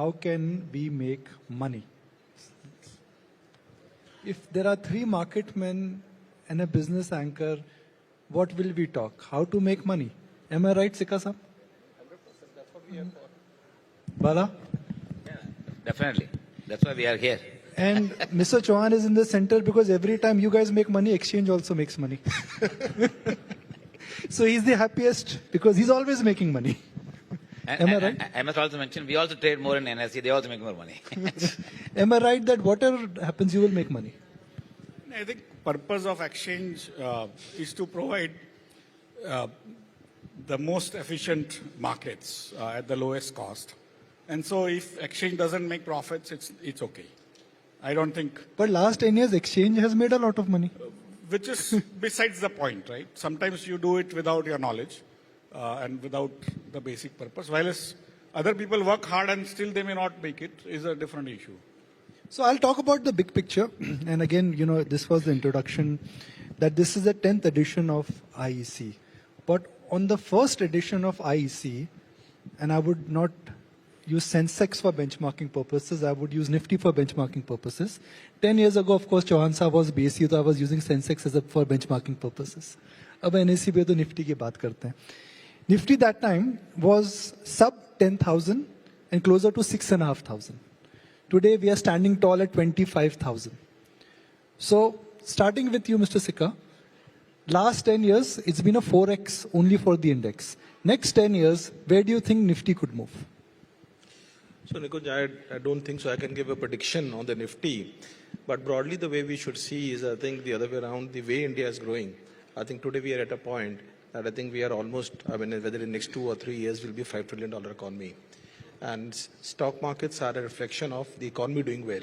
How can we make money? If there are three market men and a business anchor, what will we talk? How to make money? Am I right, Sikka Saab? 100%. That's what we are for. Bala? Yeah, definitely. That's why we are here. And Mr. Chauhan is in the center because every time you guys make money, exchange also makes money. So he's the happiest because he's always making money. Am I right? I must also mention, we also trade more in NSE. They also make more money. Am I right that whatever happens, you will make money? I think purpose of exchange is to provide the most efficient markets at the lowest cost. And so if exchange doesn't make profits, it's okay. I don't think... But last 10 years, exchange has made a lot of money. Which is besides the point, right? Sometimes you do it without your knowledge and without the basic purpose. While other people work hard and still they may not make it, is a different issue. So I'll talk about the big picture. And again, this was the introduction, that this is the 10th edition of IEC. But on the first edition of IEC, and I would not use Sensex for benchmarking purposes, I would use Nifty for benchmarking purposes. 10 years ago, of course, Chauhan Saab was BSE, so I was using Sensex for benchmarking purposes. Ab NSE pe to Nifty ki baat karte hain. Nifty that time was sub 10,000 and closer to 6,500. Today we are standing tall at 25,000. So starting with you, Mr. Sikka, last 10 years, it's been a 4x only for the index. Next 10 years, where do you think Nifty could move? So Nikunj, I don't think so I can give a prediction on the Nifty. But broadly, the way we should see is, I think, the other way around, the way India is growing. I think today we are at a point that I think we are almost, whether in the next 2 or 3 years will be a $5 trillion economy. And stock markets are a reflection of the economy doing well.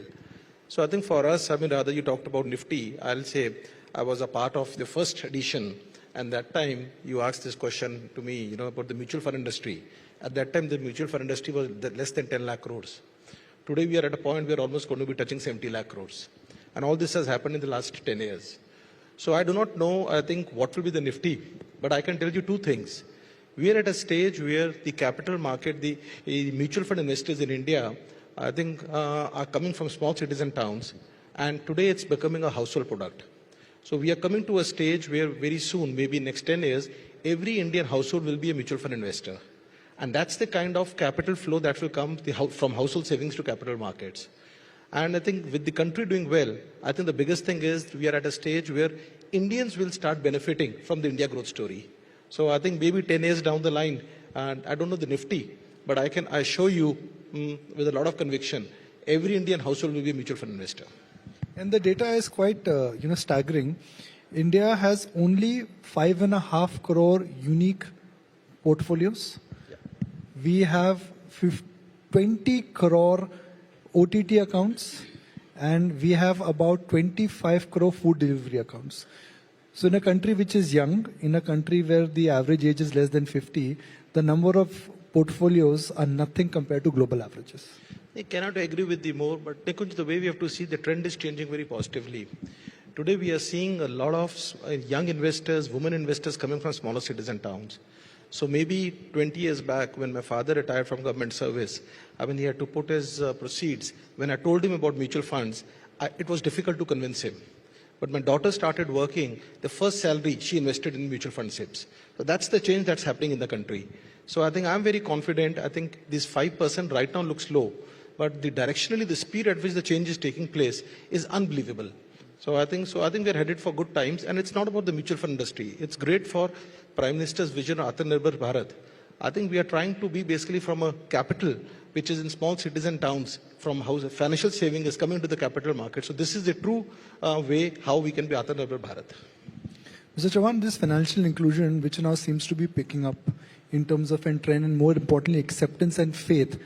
So I think for us, rather you talked about Nifty, I'll say I was a part of the first edition. And that time you asked this question to me, about the mutual fund industry. At that time, the mutual fund industry was less than 10 lakh crores. Today, we are at a point where almost going to be touching 70 lakh crores. And all this has happened in the last 10 years. So I do not know, I think, what will be the Nifty. But I can tell you two things. We are at a stage where the capital market, the mutual fund investors in India, I think, are coming from small cities and towns. And today, it's becoming a household product. So we are coming to a stage where very soon, maybe next 10 years, every Indian household will be a mutual fund investor. And that's the kind of capital flow that will come from household savings to capital markets. And I think with the country doing well, I think the biggest thing is we are at a stage where Indians will start benefiting from the India growth story. So I think maybe 10 years down the line, and I don't know the Nifty, but I assure you with a lot of conviction, every Indian household will be a mutual fund investor. And the data is quite, staggering. India has only 5.5 crore unique portfolios. We have 20 crore OTT accounts and we have about 25 crore food delivery accounts. So in a country which is young, in a country where the average age is less than 50, the number of portfolios are nothing compared to global averages. I cannot agree with you more, but Nikunj, the way we have to see the trend is changing very positively. Today we are seeing a lot of young investors, women investors coming from smaller cities and towns. So maybe 20 years back when my father retired from government service, he had to put his proceeds. When I told him about mutual funds, it was difficult to convince him. But my daughter started working, the first salary she invested in mutual fund SIPs. So that's the change that's happening in the country. So I think I'm very confident. I think this 5% right now looks low, but directionally the speed at which the change is taking place is unbelievable. So I think we're headed for good times, and it's not about the mutual fund industry. It's great for Prime Minister's vision of Atmanirbhar Bharat. I think we are trying to be basically from a capital which is in small cities and towns, from how financial saving is coming to the capital market. So this is the true way how we can be Atmanirbhar Bharat. Mr. Chauhan, this financial inclusion, which now seems to be picking up in terms of a trend and more importantly acceptance and faith,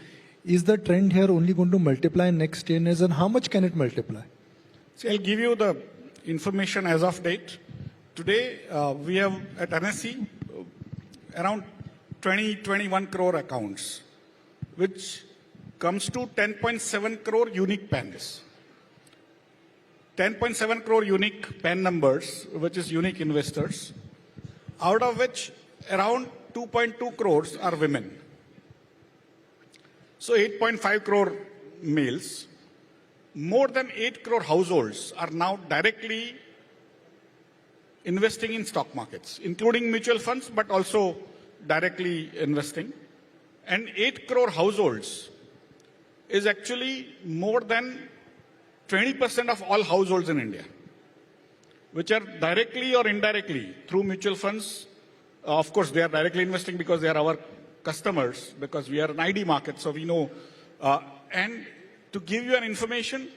is the trend here only going to multiply in next 10 years, and how much can it multiply? So I'll give you the information as of date. Today, we have at NSE around 21 crore accounts, which comes to 10.7 crore unique PANs. 10.7 crore unique PAN numbers, which is unique investors, out of which around 2.2 crores are women. So 8.5 crore males, more than 8 crore households are now directly investing in stock markets, including mutual funds, but also directly investing. And 8 crore households is actually more than 20% of all households in India, which are directly or indirectly through mutual funds. Of course, they are directly investing because they are our customers, because we are an ID market, so we know. And to give you an information,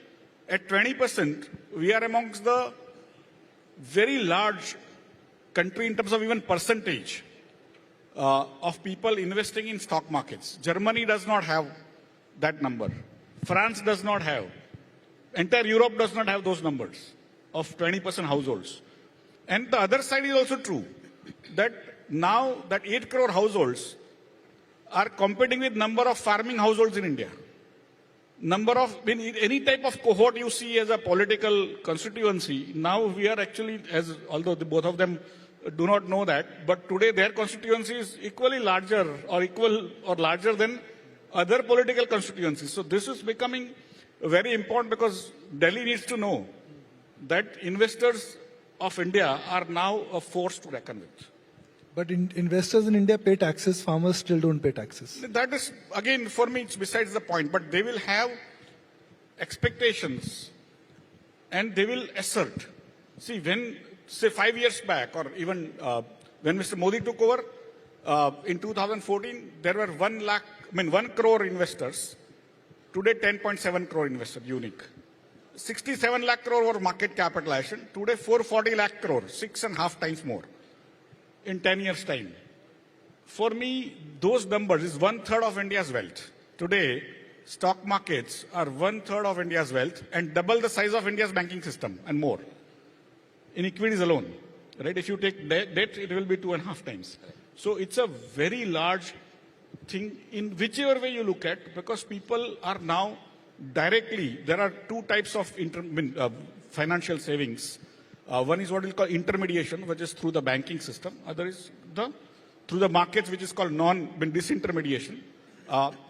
at 20%, we are amongst the very large country in terms of even percentage of people investing in stock markets. Germany does not have that number. France does not have. Entire Europe does not have those numbers of 20% households. And the other side is also true, that now that 8 crore households are competing with number of farming households in India. Number of, in any type of cohort you see as a political constituency, now we are actually, as although both of them do not know that, but today their constituency is equally larger or equal or larger than other political constituencies. So this is becoming very important because Delhi needs to know that investors of India are now a force to reckon with. But investors in India pay taxes, farmers still don't pay taxes. That is, again, for me, it's besides the point, but they will have expectations and they will assert. See, when, say, 5 years back, or even when Mr. Modi took over in 2014, there were 1 crore investors. Today, 10.7 crore investors, unique. 67 lakh crore were market capitalization. Today, 440 lakh crore, 6.5 times more in 10 years' time. For me, those numbers is 1/3 of India's wealth. Today, stock markets are 1/3 of India's wealth and double the size of India's banking system and more. In equities alone, right? If you take debt, it will be 2.5 times. So it's a very large thing in whichever way you look at, because people are now directly, there are two types of financial savings. One is what we call intermediation, which is through the banking system. Other is through the markets, which is called disintermediation.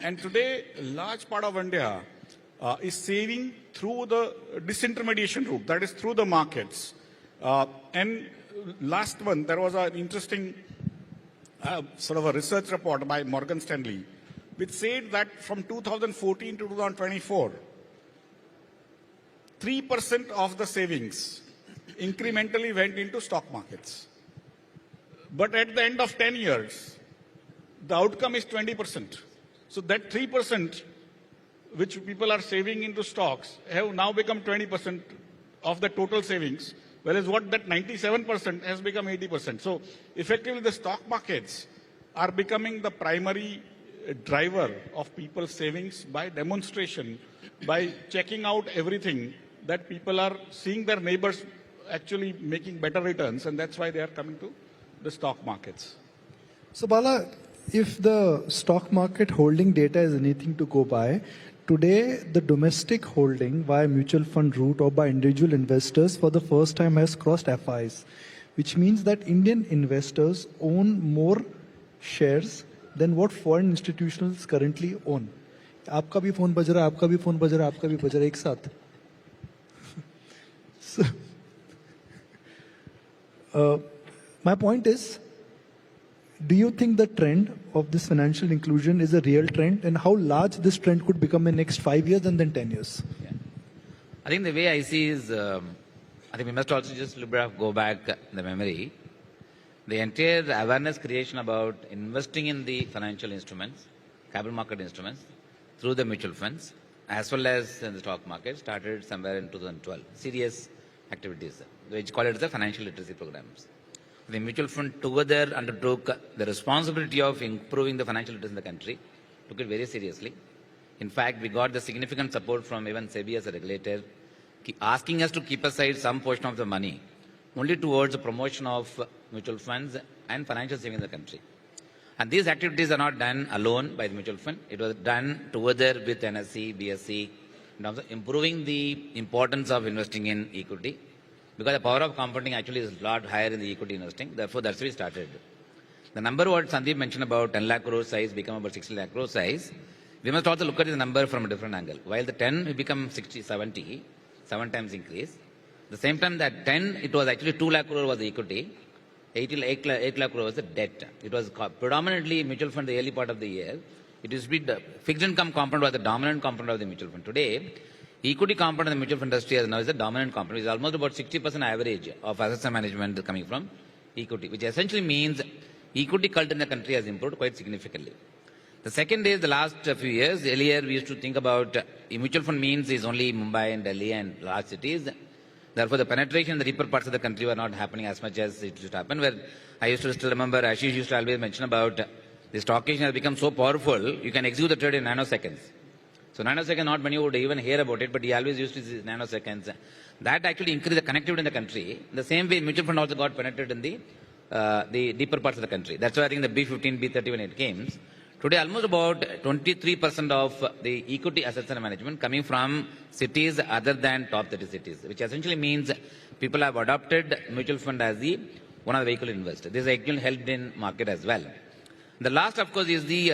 And today, a large part of India is saving through the disintermediation route, that is through the markets. And last month, there was an interesting sort of a research report by Morgan Stanley, which said that from 2014 to 2024, 3% of the savings incrementally went into stock markets. But at the end of 10 years, the outcome is 20%. So that 3% which people are saving into stocks have now become 20% of the total savings, whereas what that 97% has become 80%. So effectively the stock markets are becoming the primary driver of people's savings by demonstration, by checking out everything that people are seeing their neighbors actually making better returns, and that's why they are coming to the stock markets. So Bala, if the stock market holding data is anything to go by, today the domestic holding via mutual fund route or by individual investors for the first time has crossed FIs, which means that Indian investors own more shares than what foreign institutions currently own. आपका भी phone बज रहा है, आपका भी phone बज रहा है, आपका भी बज रहा है एक साथ. My point is, do you think the trend of this financial inclusion is a real trend, and how large this trend could become in the next 5 years and then 10 years? Yeah. I think the way I see is, I think we must also just go back in the memory. The entire awareness creation about investing in the financial instruments, capital market instruments, through the mutual funds, as well as in the stock market, started somewhere in 2012. Serious activities, which call it the financial literacy programs. The mutual fund together undertook the responsibility of improving the financial literacy in the country, took it very seriously. In fact, we got the significant support from even SEBI as a regulator, asking us to keep aside some portion of the money only towards the promotion of mutual funds and financial saving in the country. And these activities are not done alone by the mutual fund. It was done together with NSE, BSE, in terms of improving the importance of investing in equity, because the power of compounding actually is a lot higher in the equity investing. Therefore, that's why we started. The number what Sandeep mentioned about 10 lakh crore size become about 60 lakh crore size we must also look at the number from a different angle. While the 10 will become 60, 70, 7 times increase. The same time that 10, it was actually 2 lakh crore was the equity, 8 lakh crore was the debt. It was predominantly mutual fund the early part of the year. It used to be the fixed income component was the dominant component of the mutual fund. Today, equity component in the mutual fund industry is now is the dominant component. It's almost about 60% average of assets management coming from equity, which essentially means equity cult in the country has improved quite significantly. The second is the last few years. Earlier, we used to think about mutual fund means is only Mumbai and Delhi and large cities. Therefore, the penetration in the deeper parts of the country were not happening as much as it used to happen. Where I used to still remember Ashish used to always mention about the stock exchange has become so powerful, you can execute the trade in nanoseconds. So nanosecond, not many would even hear about it, but he always used to use nanoseconds. That actually increased the connectivity in the country. The same way, mutual fund also got penetrated in the deeper parts of the country. That's why I think the B15, B30 when it came. Today, almost about 23% of the equity assets under management coming from cities other than top 30 cities, which essentially means people have adopted mutual fund as the one of the vehicle investors. This has actually helped in market as well. The last, of course, is the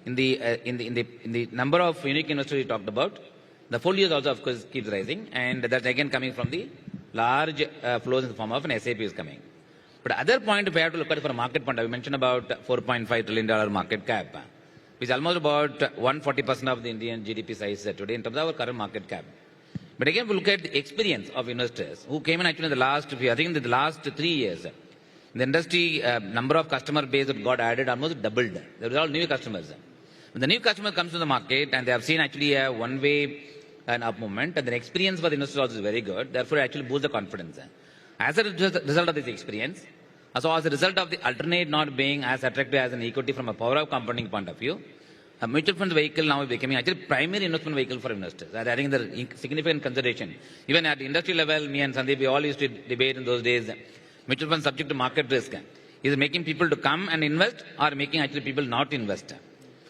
in the number of unique investors we talked about. The folios also, of course, keeps rising, and that's again coming from the large flows in the form of an SIP is coming. But other point, if we have to look at it from a market point, we mentioned about $4.5 trillion market cap, which is almost about 140% of the Indian GDP size today in terms of our current market cap. But again, we look at the experience of investors who came in actually in the last few, I think in the last 3 years, the industry number of customer base that got added almost doubled. They were all new customers. When the new customer comes to the market and they have seen actually a one-way and up movement, and the experience for the investors also is very good. Therefore, it actually boosts the confidence. As a result of this experience, also as a result of the alternate not being as attractive as an equity from a power of compounding point of view, a mutual fund vehicle now is becoming actually primary investment vehicle for investors. I think the significant consideration. Even at the industry level, me and Sandeep, we all used to debate in those days, mutual fund subject to market risk. Is it making people to come and invest or making actually people not invest?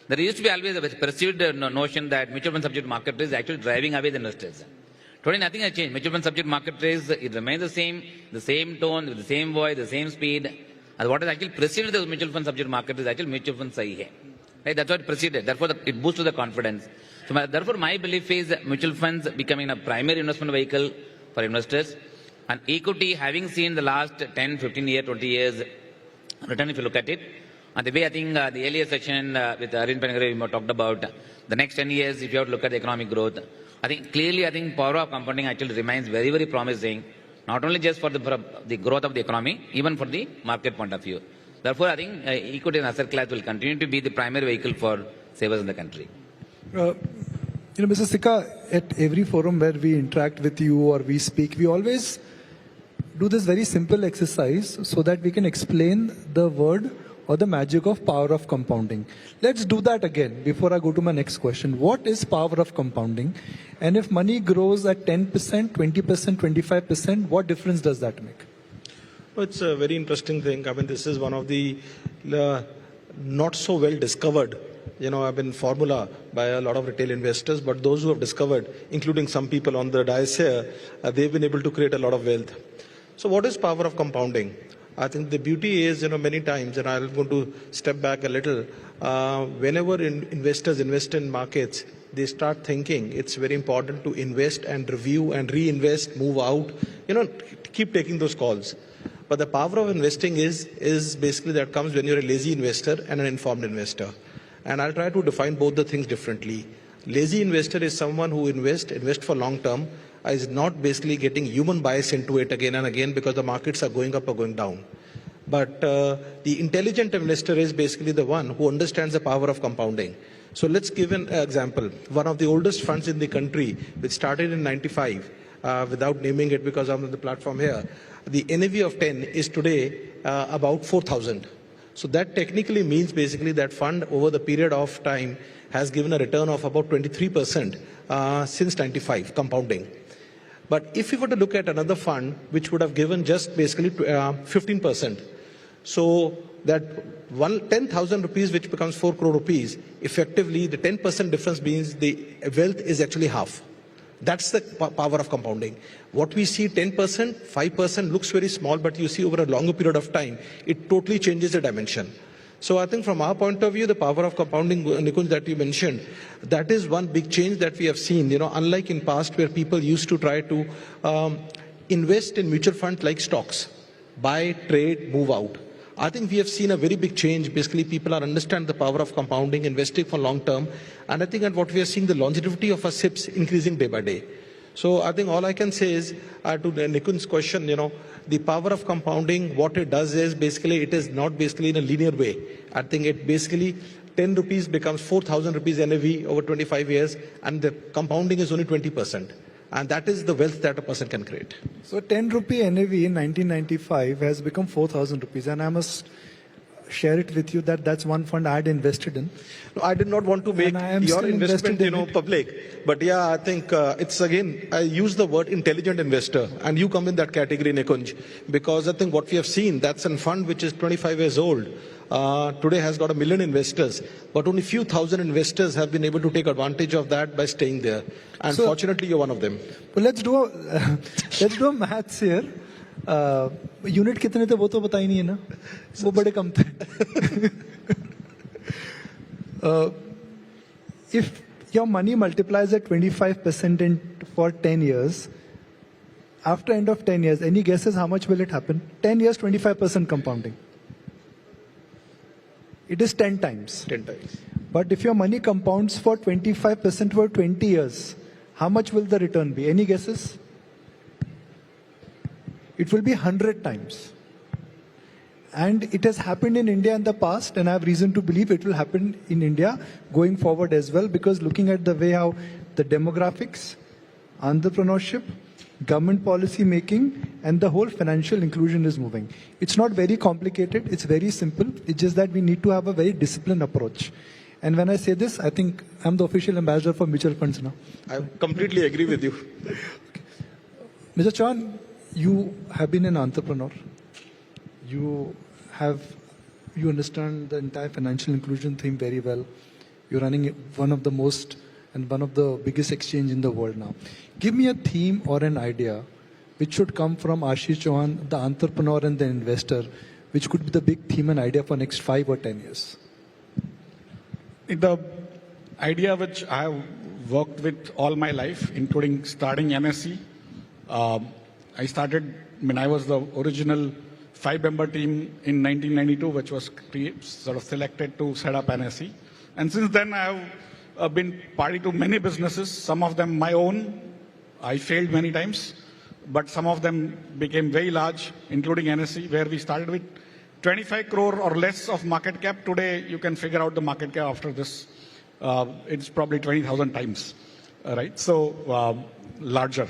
There used to be always a perceived notion that mutual fund subject to market risk is actually driving away the investors. Today, nothing has changed. Mutual fund subject market risk, it remains the same tone, with the same voice, the same speed. And what is actually preceded the mutual fund subject market is actually mutual fund sahi hai. Right? That's what it preceded. Therefore, it boosts the confidence. So, therefore, my belief is mutual funds becoming a primary investment vehicle for investors. And equity, having seen the last 10, 15 years, 20 years return, if you look at it, and the way I think the earlier section with Arvind Panagare, we talked about the next 10 years, if you have to look at the economic growth, I think clearly, I think power of compounding actually remains very, very promising, not only just for the growth of the economy, even for the market point of view. Therefore, I think equity and asset class will continue to be the primary vehicle for savers in the country. Mr. Sikka, at every forum where we interact with you or we speak, we always do this very simple exercise so that we can explain the word or the magic of power of compounding. Let's do that again before I go to my next question. What is power of compounding? And if money grows at 10%, 20%, 25%, what difference does that make? Well, it's a very interesting thing. I mean, this is one of the not so well discovered, formula by a lot of retail investors, but those who have discovered, including some people on the dais here, they've been able to create a lot of wealth. So what is power of compounding? I think the beauty is, many times, and I'm going to step back a little, whenever investors invest in markets, they start thinking it's very important to invest and review and reinvest, move out, keep taking those calls. But the power of investing is basically that comes when you're a lazy investor and an informed investor. And I'll try to define both the things differently. Lazy investor is someone who invest for long term, is not basically getting human bias into it again and again because the markets are going up or going down. But the intelligent investor is basically the one who understands the power of compounding. So let's give an example. One of the oldest funds in the country, which started in 95, without naming it because I'm on the platform here, the NAV of 10 is today about 4,000. So that technically means basically that fund over the period of time has given a return of about 23% since 95, compounding. But if you were to look at another fund, which would have given just basically 15%, so that 10,000 rupees, which becomes 4 crore rupees, effectively the 10% difference means the wealth is actually half. That's the power of compounding. What we see 10%, 5% looks very small, but you see over a longer period of time, it totally changes the dimension. So I think from our point of view, the power of compounding, Nikunj, that you mentioned, that is one big change that we have seen. Unlike in past where people used to try to invest in mutual funds like stocks, buy, trade, move out. I think we have seen a very big change. Basically, people are understand the power of compounding, investing for long term. And I think that what we are seeing, the longevity of our SIPs increasing day by day. So I think all I can say is to Nikun's question, the power of compounding, what it does is basically it is not basically in a linear way. I think it basically 10 rupees becomes 4,000 rupees NAV over 25 years, and the compounding is only 20%. And that is the wealth that a person can create. So 10 rupee NAV in 1995 has become 4,000 rupees, and I must share it with you that that's one fund I had invested in. No, I did not want to make your investment, public, but yeah, I think it's again, I use the word intelligent investor, and you come in that category, Nikunj, because I think what we have seen, that's a fund which is 25 years old. Today has got 1 million investors, but only few thousand investors have been able to take advantage of that by staying there. And so, fortunately, you're one of them. Well, let's do a maths here. Unit कितने थे वो तो बता ही नहीं है ना, वो बड़े कम थे. If your money multiplies at 25% for 10 years, after end of 10 years, any guesses how much will it happen? 10 years, 25% compounding. It is 10 times. 10 times. But if your money compounds for 25% for 20 years, how much will the return be? Any guesses? It will be 100 times. And it has happened in India in the past, and I have reason to believe it will happen in India going forward as well, because looking at the way how the demographics, entrepreneurship, government policy making, and the whole financial inclusion is moving. It's not very complicated, it's very simple. It's just that we need to have a very disciplined approach. And when I say this, I think I'm the official ambassador for mutual funds now. I completely agree with you. Mr. Chauhan, you have been an entrepreneur. You understand the entire financial inclusion theme very well. You're running one of the most and one of the biggest exchange in the world now. Give me a theme or an idea which should come from Ashish Chauhan, the entrepreneur and the investor, which could be the big theme and idea for next 5 or 10 years. The idea which I have worked with all my life, including starting NSE, I started when I was the original 5-member team in 1992, which was sort of selected to set up NSE. And since then, I have been party to many businesses, some of them my own. I failed many times, but some of them became very large, including NSE, where we started with 25 crore or less of market cap. Today, you can figure out the market cap after this. It's probably 20,000 times, right? So larger.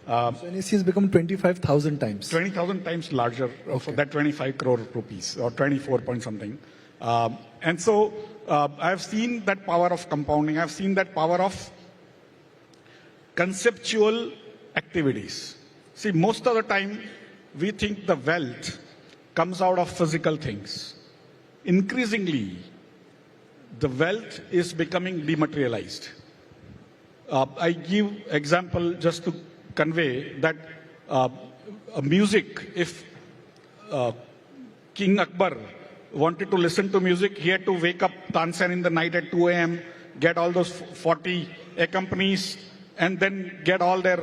So NSE has become 25,000 times. 20,000 times larger for that 25 crore rupees or 24 point something. And so I've seen that power of compounding. I've seen that power of conceptual activities. See, most of the time we think the wealth comes out of physical things. Increasingly, the wealth is becoming dematerialized. I give example just to convey that music, if King Akbar wanted to listen to music, he had to wake up Tansen in the night at 2 a.m., get all those 40 companies, and then get all their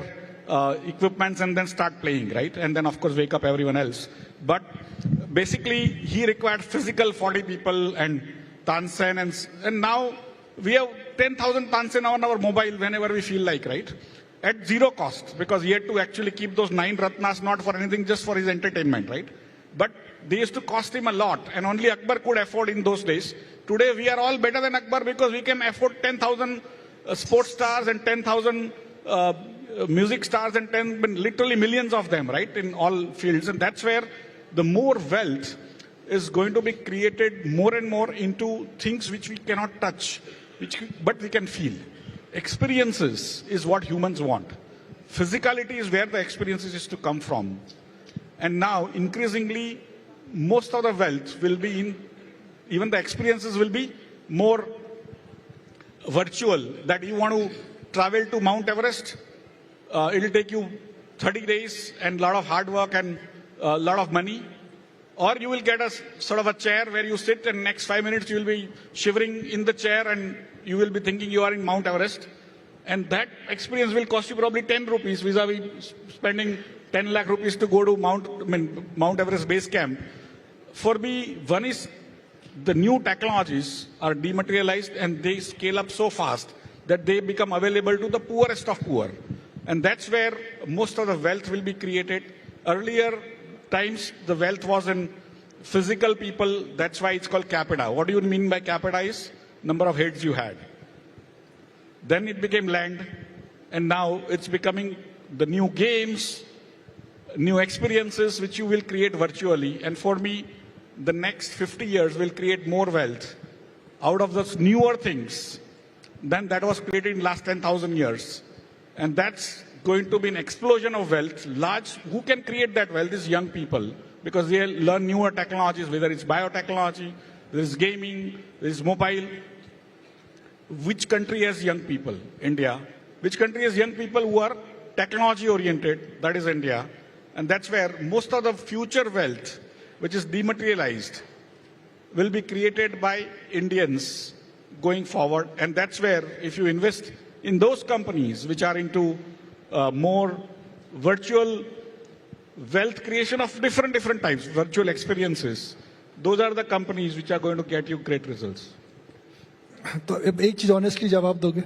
equipments and then start playing, right? And then, of course, wake up everyone else. But basically, he required physical 40 people and Tansen, and now we have 10,000 Tansen on our mobile whenever we feel like, right? At zero cost, because he had to actually keep those 9 Ratnas not for anything, just for his entertainment, right? But they used to cost him a lot, and only Akbar could afford in those days. Today, we are all better than Akbar because we can afford 10,000 sports stars and 10,000 music stars and literally millions of them, right, in all fields. And that's where the more wealth is going to be created more and more into things which we cannot touch, but we can feel. Experiences is what humans want. Physicality is where the experiences is to come from. And now, increasingly, most of the wealth will be in, even the experiences will be more virtual. That you want to travel to Mount Everest, it'll take you 30 days and a lot of hard work and a lot of money. Or you will get a sort of a chair where you sit and next 5 minutes you will be shivering in the chair and you will be thinking you are in Mount Everest. And that experience will cost you probably 10 rupees vis-a-vis spending 10 lakh rupees to go to Mount Everest base camp. For me, one is the new technologies are dematerialized and they scale up so fast that they become available to the poorest of poor. And that's where most of the wealth will be created. Earlier times, the wealth was in physical people. That's why it's called capita. What do you mean by capita is number of heads you had. Then it became land. And now it's becoming the new games, new experiences which you will create virtually. And for me, the next 50 years will create more wealth out of those newer things than that was created in the last 10,000 years. And that's going to be an explosion of wealth. Who can create that wealth is young people, because they learn newer technologies, whether it's biotechnology, there is gaming, there is mobile. Which country has young people? India. Which country has young people who are technology oriented? That is India. And that's where most of the future wealth, which is dematerialized, will be created by Indians going forward. And that's where, if you invest in those companies which are into more virtual wealth creation of different types, virtual experiences, those are the companies which are going to get you great results. तो अब एक चीज honestly जवाब दोगे?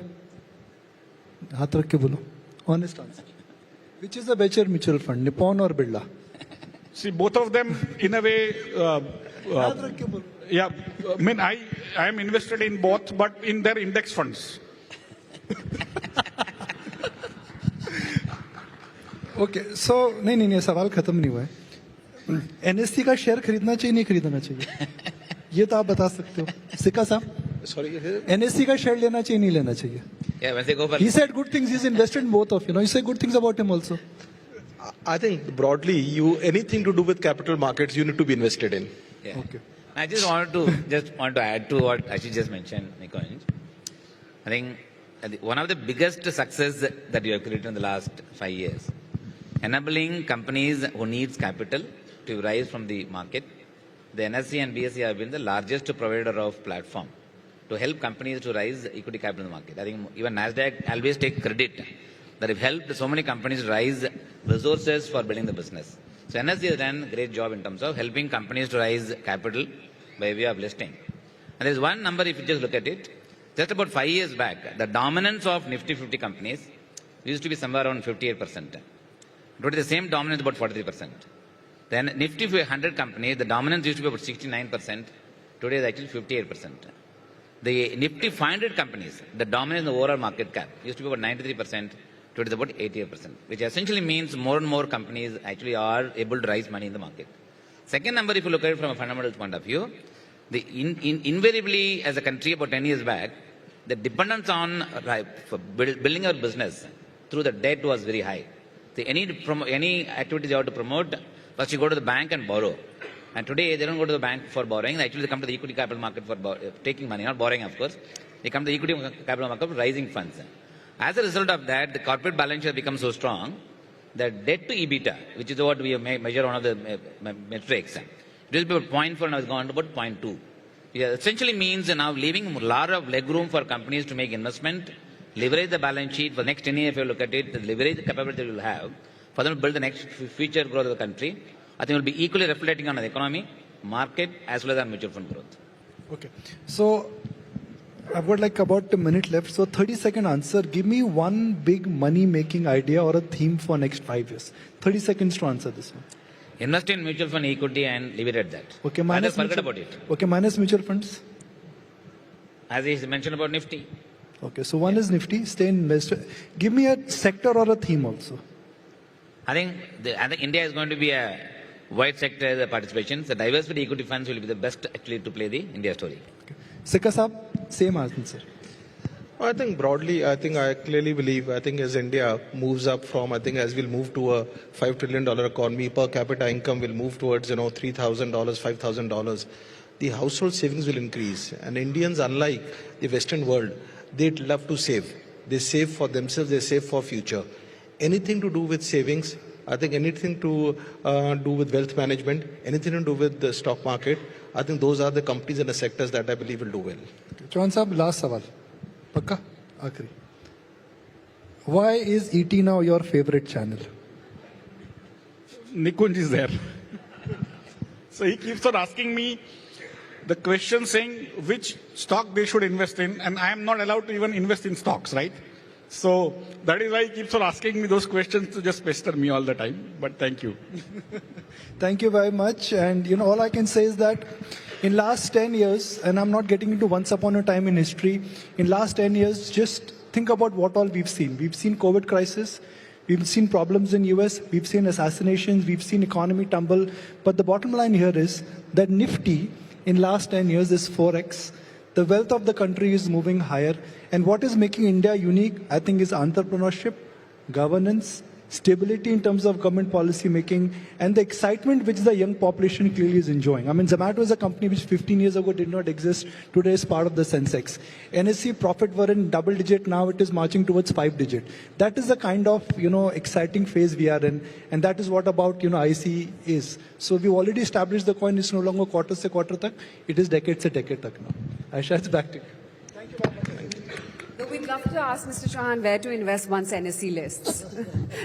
हाथ रख के बोलो, honest answer. Which is the better mutual fund, Nippon or Birla? See, both of them, in a way, हाथ रख के बोलो. yeah, I mean, I am invested in both, but in their index funds. Okay so नहीं सवाल खत्म नहीं हुआ है. एनएससी का शेयर खरीदना चाहिए नहीं खरीदना चाहिए? ये तो आप बता सकते हो. सिक्का साहब, Sorry. एनएससी का शेयर लेना चाहिए नहीं लेना चाहिए? Yeah, when they go for He said good things. He's invested in both of you. Know, you say good things about him also. I think broadly, anything to do with capital markets, you need to be invested in. Yeah. Okay. I just want to add to what Ashish just mentioned, Nikunj. I think one of the biggest success that you have created in the last 5 years, enabling companies who needs capital to rise from the market. The NSE and BSE have been the largest provider of platform to help companies to rise equity capital in the market. I think even NASDAQ always take credit that have helped so many companies rise resources for building the business. So NSE has done a great job in terms of helping companies to rise capital by way of listing. And there's one number, if you just look at it, just about 5 years back, the dominance of Nifty 50 companies used to be somewhere around 58%. Today the same dominance is about 43%. Then Nifty 100 companies, the dominance used to be about 69%. Today is actually 58%. The Nifty 500 companies, the dominance in the overall market cap used to be about 93%. Today is about 88%, which essentially means more and more companies actually are able to raise money in the market. Second number, if you look at it from a fundamental point of view, invariably as a country about 10 years back, the dependence on building our business through the debt was very high. So any activities you have to promote, first you go to the bank and borrow. And today they don't go to the bank for borrowing. Actually, they come to the equity capital market for taking money, not borrowing, of course. They come to the equity capital market for raising funds. As a result of that, the corporate balance sheet has become so strong that debt to EBITDA, which is what we measure one of the metrics, it used to be about 0.4 now it's gone to about 0.2. It essentially means now leaving a lot of leg room for companies to make investment, leverage the balance sheet for the next 10 years. If you look at it, the leverage the capability they will have for them to build the next future growth of the country, I think will be equally reflecting on the economy, market, as well as on mutual fund growth. Okay. So I've got like about a minute left. So 30-second answer. Give me one big money-making idea or a theme for next 5 years. 30 seconds to answer this one. Invest in mutual fund equity and leave it at that. Okay, Others forget about it. Okay, minus mutual funds. As he mentioned about Nifty. Okay, so one is Nifty, stay invested. Give me a sector or a theme also. I think India is going to be a wide sector participation. The diversity equity funds will be the best actually to play the India story. Okay. Sikka Saab, same answer. I think broadly, I clearly believe, as India moves up from, as we'll move to a $5 trillion economy, per capita income will move towards, $3,000, $5,000. The household savings will increase. And Indians, unlike the Western world, they love to save. They save for themselves, they save for future. Anything to do with savings, I think anything to do with wealth management, anything to do with the stock market, I think those are the companies and the sectors that I believe will do well. Chauhan साहब, last सवाल, पक्का, आखिरी. Why is ET now your favorite channel? Nikunj is there. So he keeps on asking me the question saying which stock they should invest in, and I am not allowed to even invest in stocks, right? So that is why he keeps on asking me those questions to just pester me all the time. But thank you. Thank you very much. And all I can say is that in last 10 years, and I'm not getting into once upon a time in history, in last 10 years, just think about what all we've seen. We've seen COVID crisis. We've seen problems in US. We've seen assassinations. We've seen economy tumble. But the bottom line here is that Nifty in last 10 years is 4x. The wealth of the country is moving higher. And what is making India unique, I think, is entrepreneurship, governance, stability in terms of government policy making, and the excitement which the young population clearly is enjoying. I mean, Zomato is a company which 15 years ago did not exist. Today is part of the Sensex. NSE profit were in double digit. Now it is marching towards 5 digit. That is the kind of, exciting phase we are in. And that is what about, IC is. So we've already established the coin is no longer quarter se quarter tak. It is decade se decade tak now. Aisha, it's back to you. Thank you very much. We'd love to ask Mr. Chauhan where to invest once NSE lists.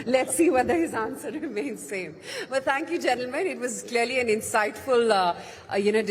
Let's see whether his answer remains same. But thank you, gentlemen. It was clearly an insightful, discussion.